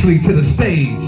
Ashley to the stage.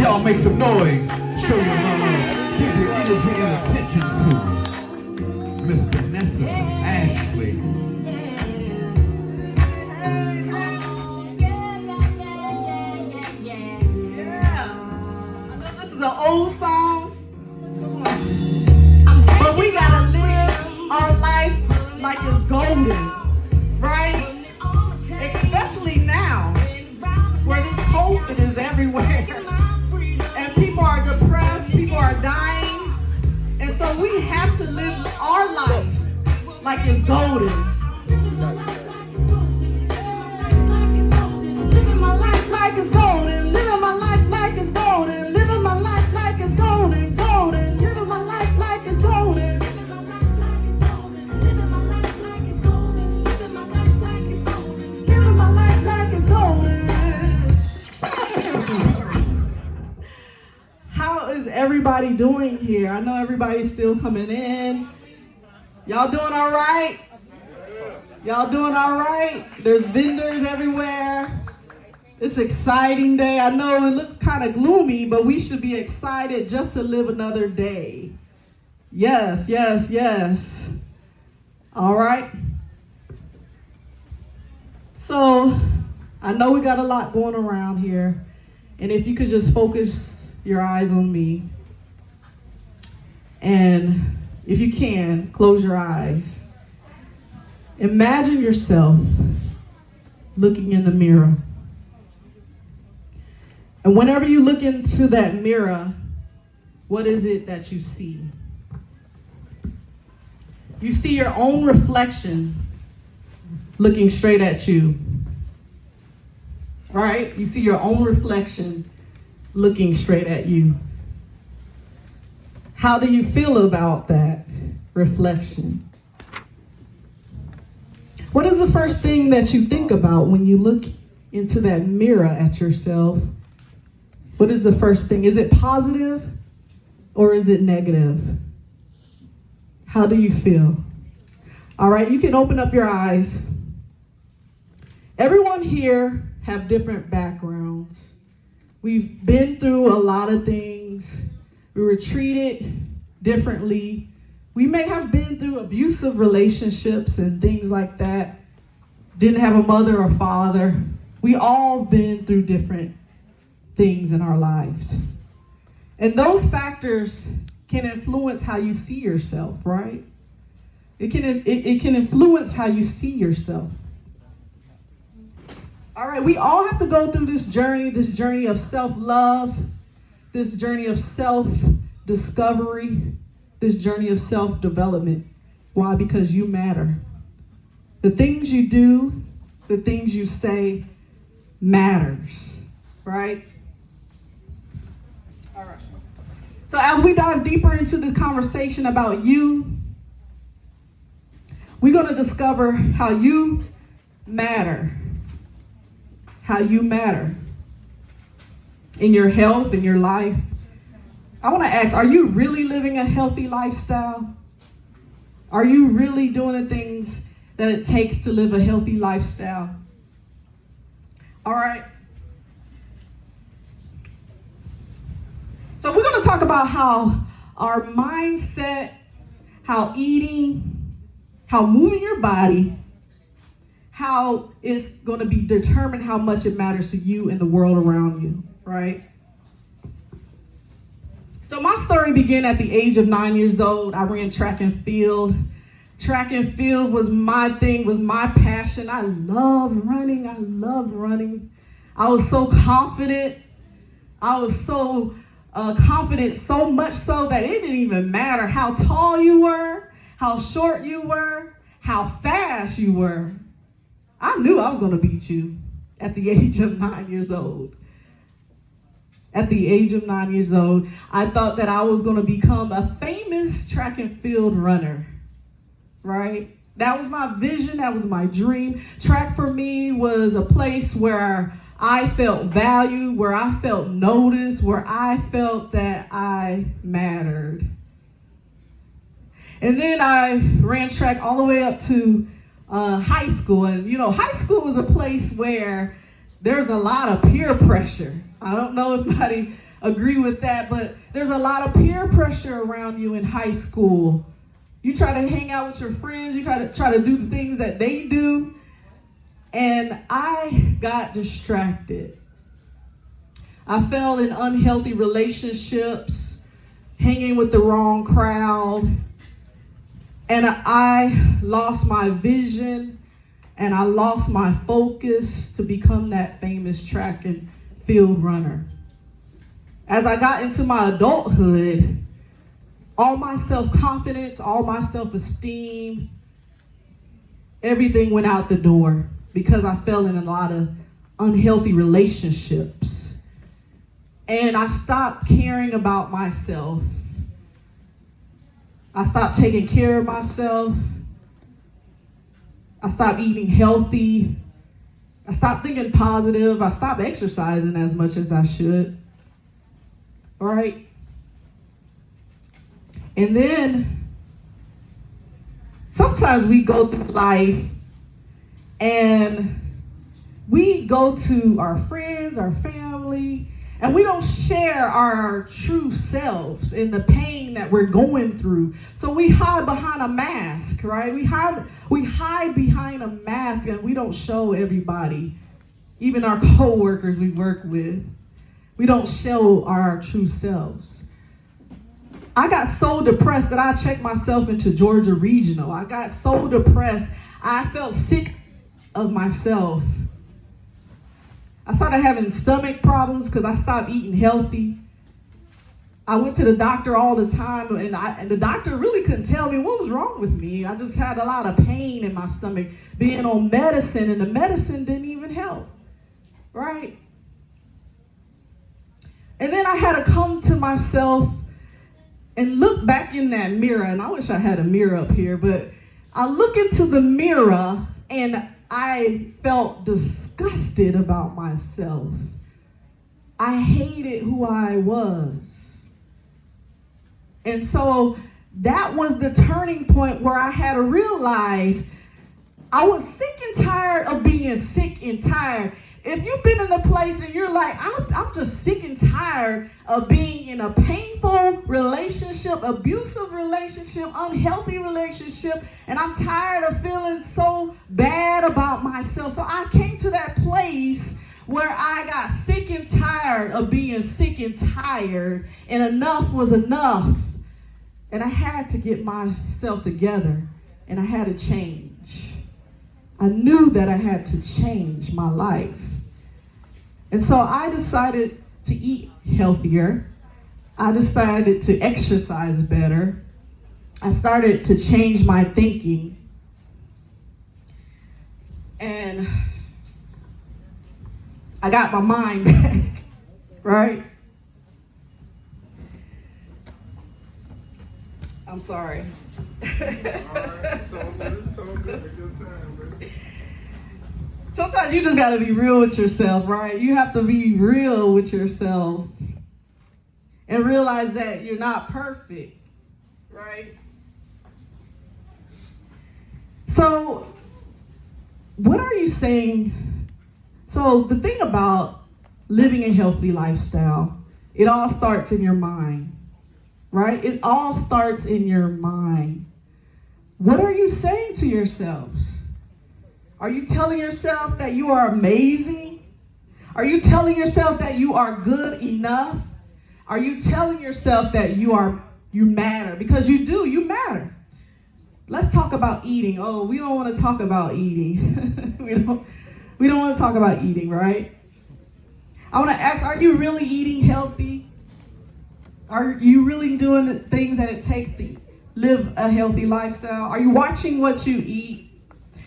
Y'all make some noise. Show your love. Give your energy and attention to Miss Vanessa Ashley. An old song, but we gotta live our life like it's golden, right? Especially now, where this COVID is everywhere, and people are depressed, people are dying, and so we have to live our life like it's golden. Living my life like it's golden, living my life like it's golden. Everybody doing here? I know everybody's still coming in. Y'all doing all right? Y'all doing all right? There's vendors everywhere. It's an exciting day. I know it looked kind of gloomy, but we should be excited just to live another day. Yes, yes, yes. All right. So I know we got a lot going around here. And if you could just focus your eyes on me. And if you can, close your eyes. Imagine yourself looking in the mirror. And whenever you look into that mirror, what is it that you see? You see your own reflection looking straight at you. Right? You see your own reflection looking straight at you. How do you feel about that reflection? What is the first thing that you think about when you look into that mirror at yourself? What is the first thing? Is it positive or is it negative? How do you feel? All right, you can open up your eyes. Everyone here have different backgrounds. We've been through a lot of things. We were treated differently. We may have been through abusive relationships and things like that. Didn't have a mother or father. We all been through different things in our lives. And those factors can influence how you see yourself, right? It can influence how you see yourself. All right, we all have to go through this journey of self-love, this journey of self-discovery, this journey of self-development. Why? Because you matter. The things you do, the things you say matters, right? All right. So as we dive deeper into this conversation about you, we're going to discover how you matter. How you matter in your health, in your life. I want to ask, are you really living a healthy lifestyle? Are you really doing the things that it takes to live a healthy lifestyle? All right. So we're going to talk about how our mindset, how eating, how moving your body, how it's going to be determined how much it matters to you and the world around you, right? So my story began at the age of 9 years old. I ran track and field. Track and field was my thing, was my passion. I loved running. I was so confident. I was so confident, so much so that it didn't even matter how tall you were, how short you were, how fast you were. I knew I was going to beat you at the age of 9 years old. At the age of 9 years old, I thought that I was going to become a famous track and field runner, right? That was my vision. That was my dream. Track for me was a place where I felt valued, where I felt noticed, where I felt that I mattered. And then I ran track all the way up to high school. And, high school is a place where there's a lot of peer pressure. I don't know if anybody agree with that, but there's a lot of peer pressure around you in high school. You try to hang out with your friends, you try to do the things that they do, and I got distracted. I fell in unhealthy relationships, hanging with the wrong crowd, and I lost my vision, and I lost my focus to become that famous track and field runner. As I got into my adulthood, all my self-confidence, all my self-esteem, everything went out the door because I fell in a lot of unhealthy relationships. And I stopped caring about myself. I stopped taking care of myself. I stopped eating healthy. I stopped thinking positive. I stopped exercising as much as I should. Right? And then sometimes we go through life and we go to our friends, our family, and we don't share our true selves in the pain that we're going through. So we hide behind a mask, right? We hide behind a mask and we don't show everybody, even our coworkers we work with. We don't show our true selves. I got so depressed that I checked myself into Georgia Regional. I got so depressed, I felt sick of myself. I started having stomach problems because I stopped eating healthy. I went to the doctor all the time, and the doctor really couldn't tell me what was wrong with me. I just had a lot of pain in my stomach being on medicine, and the medicine didn't even help, right? And then I had to come to myself and look back in that mirror, and I wish I had a mirror up here, but I look into the mirror and I felt disgusted about myself. I hated who I was. And so that was the turning point where I had to realize I was sick and tired of being sick and tired. If you've been in a place and you're like, I'm just sick and tired of being in a painful relationship, abusive relationship, unhealthy relationship, and I'm tired of feeling so bad about myself. So I came to that place where I got sick and tired of being sick and tired, and enough was enough. And I had to get myself together, and I had to change. I knew that I had to change my life. And so I decided to eat healthier. I decided to exercise better. I started to change my thinking. And I got my mind back, right? I'm sorry. It's all good. It's all good. A good time, bro. Sometimes you just got to be real with yourself, right? You have to be real with yourself and realize that you're not perfect, right? So, what are you saying? So, the thing about living a healthy lifestyle, it all starts in your mind, right? It all starts in your mind. What are you saying to yourselves? Are you telling yourself that you are amazing? Are you telling yourself that you are good enough? Are you telling yourself that you matter? Because you do, you matter. Let's talk about eating. Oh, we don't want to talk about eating. we don't want to talk about eating, right? I want to ask, are you really eating healthy? Are you really doing the things that it takes to live a healthy lifestyle? Are you watching what you eat?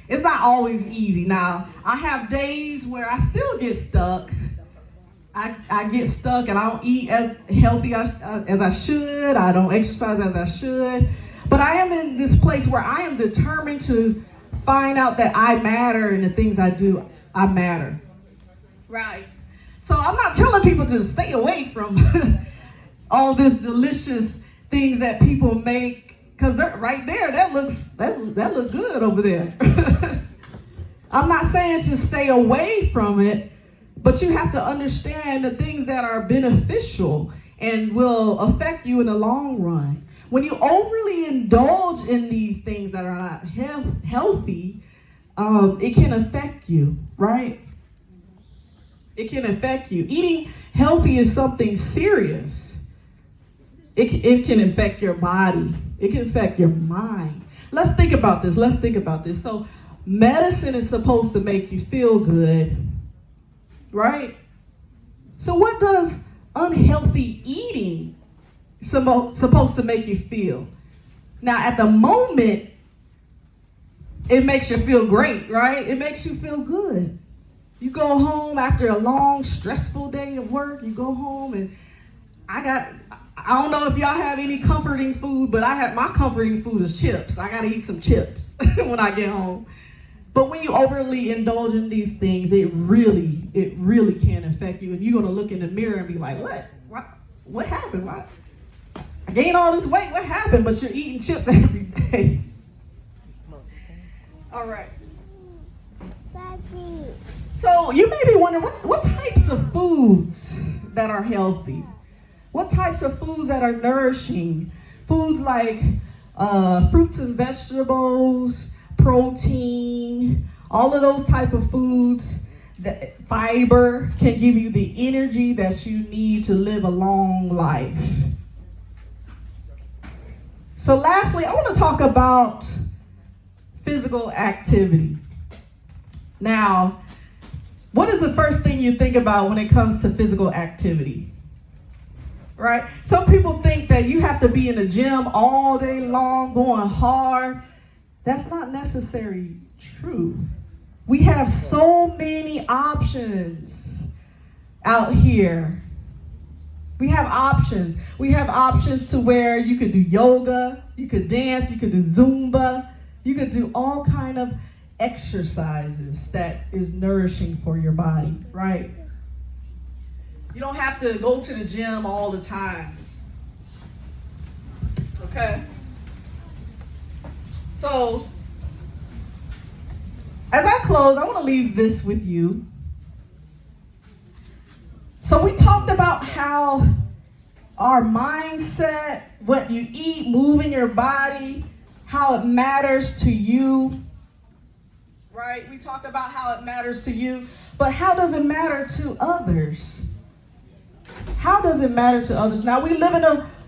It's not always easy. Now, I have days where I still get stuck. I get stuck and I don't eat as healthy as I should. I don't exercise as I should. But I am in this place where I am determined to find out that I matter and the things I do, I matter. Right. So I'm not telling people to stay away from all this delicious things that people make. Because right there, that look good over there. I'm not saying to stay away from it, But you have to understand the things that are beneficial and will affect you in the long run. When you overly indulge in these things that are not healthy, it can affect you, right? It can affect you. Eating healthy is something serious. It can affect your body. It can affect your mind. Let's think about this. So medicine is supposed to make you feel good, right? So what does unhealthy eating supposed to make you feel? Now, at the moment, it makes you feel great, right? It makes you feel good. You go home after a long, stressful day of work. You go home and I don't know if y'all have any comforting food, but my comforting food is chips. I gotta eat some chips when I get home. But when you overly indulge in these things, it really can affect you. And you're gonna look in the mirror and be like, what happened? I gained all this weight, what happened? But you're eating chips every day. All right. So you may be wondering, what types of foods that are healthy? What types of foods that are nourishing? Foods like fruits and vegetables, protein, all of those type of foods. That fiber can give you the energy that you need to live a long life. So lastly, I want to talk about physical activity. Now, what is the first thing you think about when it comes to physical activity? Right? Some people think that you have to be in the gym all day long, going hard. That's not necessarily true. We have so many options out here. We have options. We have options to where you could do yoga, you could dance, you could do Zumba, you could do all kind of exercises that is nourishing for your body, right? You don't have to go to the gym all the time. Okay? So, as I close, I want to leave this with you. So we talked about how our mindset, what you eat, moving your body, how it matters to you, right? We talked about how it matters to you, but how does it matter to others? How does it matter to others? Now, we live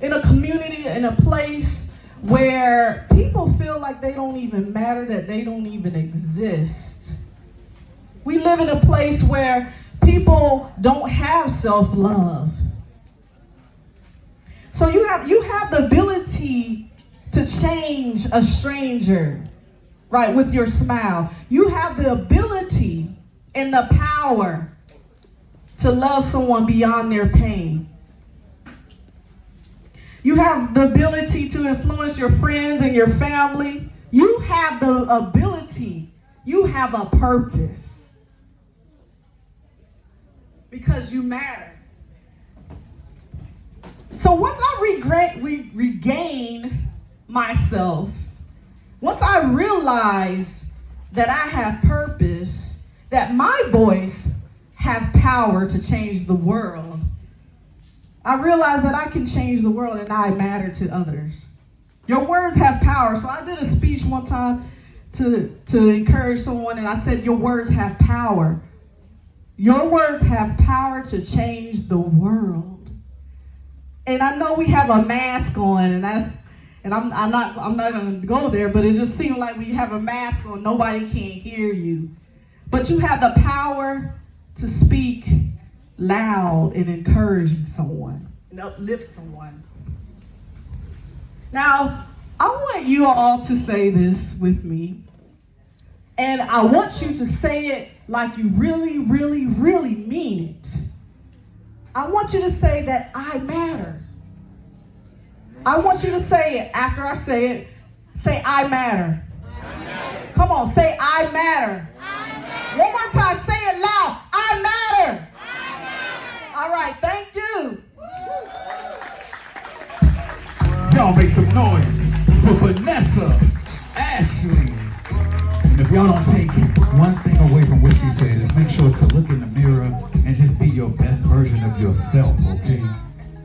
in a community, in a place where people feel like they don't even matter, that they don't even exist. We live in a place where people don't have self-love. So you have the ability to change a stranger, right, with your smile. You have the ability and the power to love someone beyond their pain. You have the ability to influence your friends and your family. You have the ability. You have a purpose. Because you matter. So once I regain myself, once I realize that I have purpose, that my voice have power to change the world, I realize that I can change the world and I matter to others. Your words have power. So I did a speech one time to encourage someone, and I said, your words have power. Your words have power to change the world. And I know we have a mask on, and I'm not going to go there, but it just seems like when you have a mask on, nobody can hear you. But you have the power to speak loud and encouraging someone and uplift someone. Now, I want you all to say this with me, and I want you to say it like you really, really, really mean it. I want you to say that I matter. I want you to say it after I say it. Say, I matter. I matter. Come on, say, I matter. I matter. One more time, say it loud. I matter. I matter. All right, thank you. Y'all make some noise for Vanessa, Ashley. And if y'all don't take one thing away from what she said, is make sure to look in the mirror and just be your best version of yourself, okay?